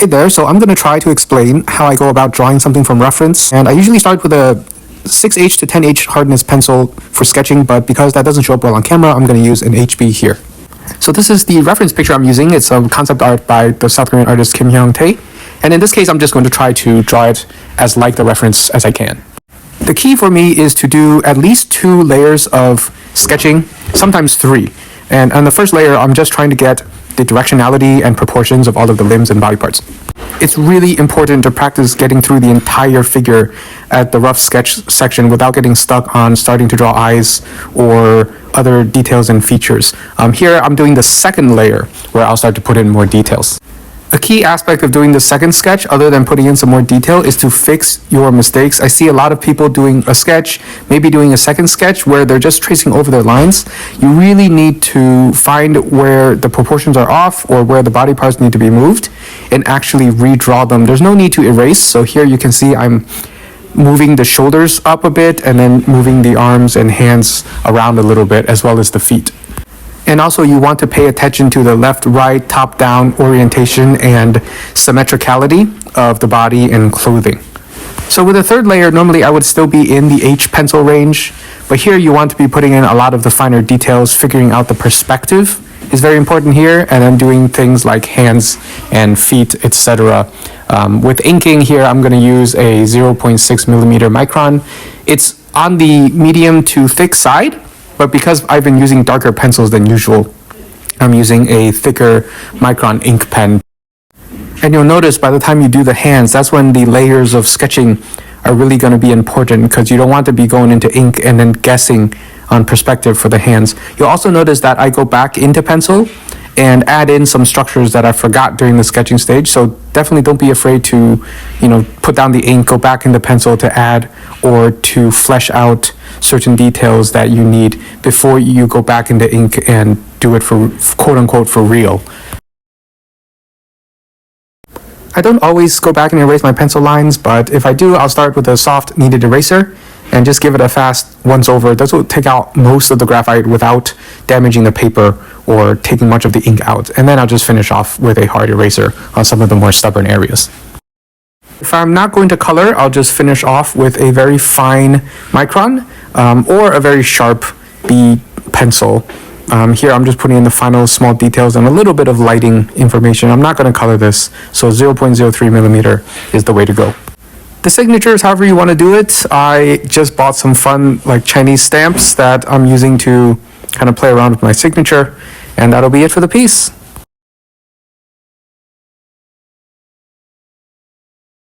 Hey there, so I'm going to try to explain how I go about drawing something from reference, and I usually start with a 6H to 10H hardness pencil for sketching, but because that doesn't show up well on camera, I'm going to use an HB here. So this is the reference picture I'm using. It's a concept art by the South Korean artist Kim Hyung-tae, and in this case I'm just going to try to draw it as like the reference as I can. The key for me is to do at least 2 layers of sketching, sometimes 3. And on the first layer, I'm just trying to get the directionality and proportions of all of the limbs and body parts. It's really important to practice getting through the entire figure at the rough sketch section without getting stuck on starting to draw eyes or other details and features. Here I'm doing the second layer where I'll start to put in more details. A key aspect of doing the second sketch, other than putting in some more detail, is to fix your mistakes. I see a lot of people doing a sketch, maybe doing a second sketch where they're just tracing over their lines. You really need to find where the proportions are off or where the body parts need to be moved and actually redraw them. There's no need to erase. So here you can see I'm moving the shoulders up a bit and then moving the arms and hands around a little bit, as well as the feet. And also you want to pay attention to the left, right, top, down orientation and symmetricality of the body and clothing. So with the third layer, normally I would still be in the H pencil range, but here you want to be putting in a lot of the finer details, figuring out the perspective is very important here, and then doing things like hands and feet, etc. With inking here, I'm going to use a 0.6 millimeter micron. It's on the medium to thick side, but because I've been using darker pencils than usual, I'm using a thicker micron ink pen. And you'll notice by the time you do the hands, that's when the layers of sketching are really going to be important, because you don't want to be going into ink and then guessing on perspective for the hands. You'll also notice that I go back into pencil and add in some structures that I forgot during the sketching stage. So definitely don't be afraid to, put down the ink, go back into pencil to add or to flesh out certain details that you need before you go back into ink and do it for quote unquote for real. I don't always go back and erase my pencil lines, but if I do, I'll start with a soft kneaded eraser and just give it a fast once over. This will take out most of the graphite without damaging the paper or taking much of the ink out. And then I'll just finish off with a hard eraser on some of the more stubborn areas. If I'm not going to color, I'll just finish off with a very fine micron or a very sharp B pencil. Here I'm just putting in the final small details and a little bit of lighting information. I'm not going to color this, so 0.03 millimeter is the way to go. The signatures, however you want to do it, I just bought some fun Chinese stamps that I'm using to kind of play around with my signature, and that'll be it for the piece.